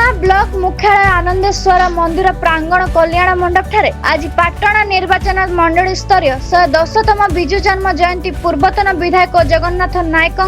Patna block मुख्यालय आनंदेश्वर मंदिर प्रांगण कल्याण मंडप ठारे आज पाटणा निर्वाचन मंडली स्तरीय 110तम विजु जन्म जयंती पूर्वतन विधायक जगन्नाथ नायक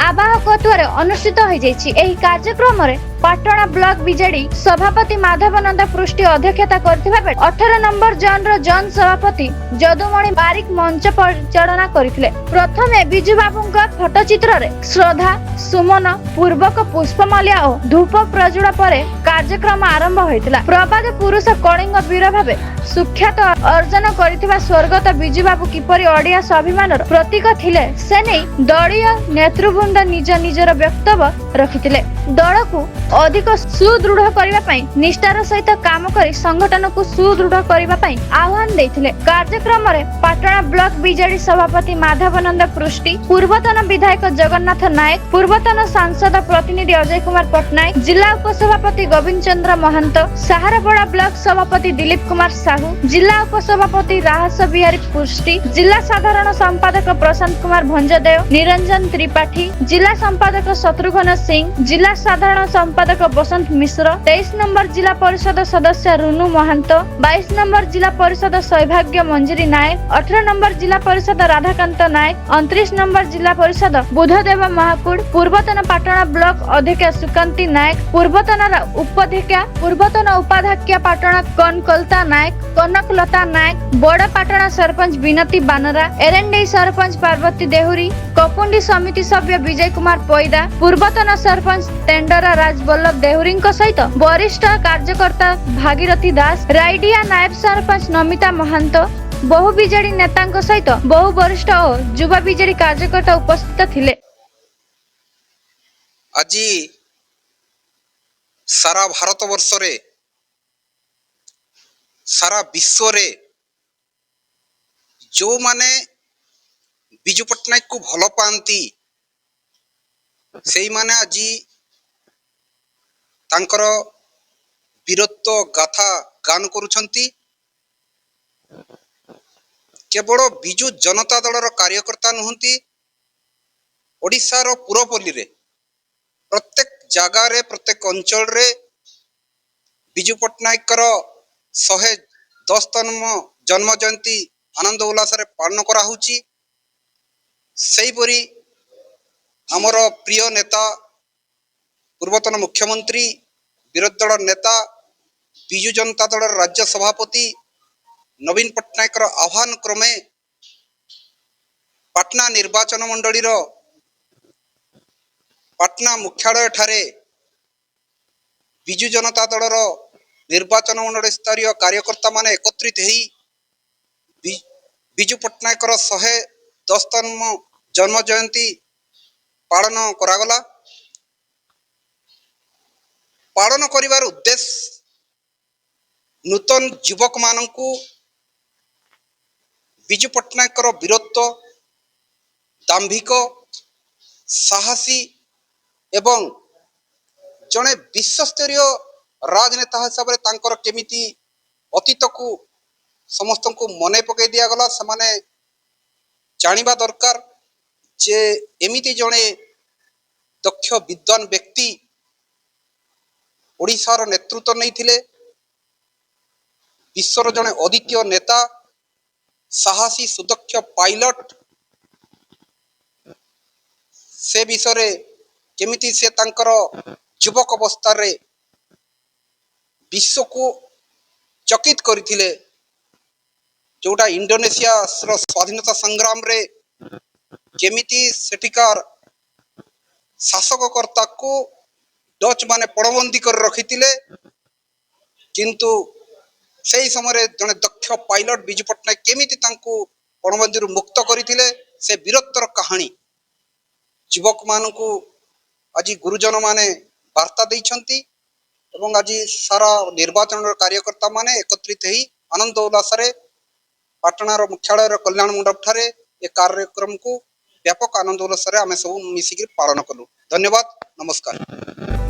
आवाहकत्व अनुष्ठित हो कार्यक्रम पाटणा ब्लॉक बीजेडी सभापति माधवनंद पृष्टि अध्यक्षता करथिबा बेले 18 नंबर जोन जन सभापति जदुमणि बारिक मंच परिचालना करथिले। प्रथमे बिजु बाबूंका फोटोचित्र रे श्रद्धा सुमन पूर्वक पुष्पमाल्या और धूप प्रज्वल परे कार्यक्रम आरंभ होइतिला। प्रबाद पुरुष कलिंग वीर भावे सुख्यात अर्जन करथिबा स्वर्गत बिजु बाबू किपरि ओडिया स्वाभिमानर प्रतीक थिले से नै दलीय नेतृवृंद निज निजर वक्तव्य रखिथिले। दल को अधिक सुदृढ़ करबा पई निष्ठार सहित काम करी संगठन को सुदृढ़ करबा पई आह्वान देथिले। कार्यक्रम रे पाटणा ब्लॉक बीजेडी सभापति माधवनंद पृष्टि, पूर्वतन विधायक जगन्नाथ नायक, पूर्वतन सांसद प्रतिनिधि अजय कुमार पटनायक, जिला उपसभापति गोविंद चंद्र महंत, सहारबड़ा ब्लॉक सभापति दिलीप कुमार साहू, जिला उपसभापति राहस बिहारी पृष्टि, जिला साधारण संपादक प्रशांत कुमार भंजदेव, निरंजन त्रिपाठी, जिला संपादक शत्रुघ्न सिंह, जिला साधारण संपादक बसंत मिश्र, 23 नंबर जिला परिषद सदस्य रुनु महंत, 22 नंबर जिला परिषद सौभाग्य मंजरी नायक, 18 नंबर जिला परिषद राधाकांत नायक, 29 नंबर जिला परिषद बुधदेव महाकुड़, पूर्वतन पाटणा ब्लॉक अध्यक्ष सुकांती नायक, पूर्वतन उपाध्यक्ष पाटणा कनकलता नायक, कनकलता नायक, बड़ पाटणा सरपंच विनती बानरा, एरेंडे सरपंच पार्वती देहुरी, कपुंडी समिति सभ्य विजय कुमार पैदा, पूर्वतन सरपंच तेंडरा राजवल्लभ देहुरी सहित वरिष्ठ कार्यकर्ता भागीरथी दास, राइडिया नायब सरपंच नमिता महंत, बहु बीजेडी नेता सहित बहु वरिष्ठ और युवा बीजेडी कार्यकर्ता उपस्थित थिले। आज सारा भारत वर्ष रे सारा विश्व रे जो माने बिजु पट्टनायक को भल पाती से माने आज तांकर वीरत्व गाथा गान करुछंती। केवल बिजु जनता दलर कार्यकर्ता नुहंती, ओडिशार पुरपल्ली रे प्रत्येक जगह रे प्रत्येक अंचल रे बिजु पट्टनायकर 110तम जन्म जयंती आनंद उल्लास रे पालन करा होची। सेही परी हमर प्रिय नेता पूर्वतन मुख्यमंत्री विरोधी दल नेता बिजु जनता दल राज्य सभापति नवीन पट्टनायक आह्वान क्रमे पाटना निर्वाचन मंडली पाटना मुख्यालय ठारे बिजु जनता दल निर्वाचन मंडली स्तरीय कार्यकर्ता माने एकत्रित हेई बिजु पट्टनायक 110तम जन्म जयंती पालन करागला। पालन करिवार उद्देश्य नूतन युवक मानकु बिजु पट्टनायक वीरत्व, दाम्भिक, साहसी एवं जड़े विश्वस्तरीय राजनेता हिसाब से तांकर केमिति अतीत को समस्त को मने पकई दिगला। से जानिबा दरकार जे एमिति जड़े दक्ष विद्वान व्यक्ति ओडिशार नेतृत्व नहीं थिले, विश्वर जड़े अद्वितीय नेता, साहसी सुदक्ष पायलट, से विषय केमिति से तांकर युवक अवस्था रे विश्व को चकित करथिले। जोटा इंडोनेशिया स्वाधीनता संग्राम रे केमिति सेठिकार शासककर्ता को डच माने पड़बंदी कर रखिथिले, किंतु सेही समय जने दक्ष पायलट बिजु पट्टनायक केमिति तांको पड़बंदी मुक्त करथिले से वीरत्वर कहानी युवक मानकु आज गुरुजन माने वार्ता दैछंती। एवं आज सारा निर्वाचन कार्यकर्ता माने एकत्रित हेई आनंद उल्लास रे पाटणार मुख्यालय कल्याण मंडप ठारे ए कार्यक्रम को व्यापक आनंद उल्लास रे आमे सब मिसिक पालन कलु। धन्यवाद, नमस्कार।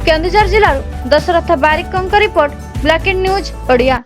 केन्दुझर जिल्ला Dasharath Barik report, black and news Odia.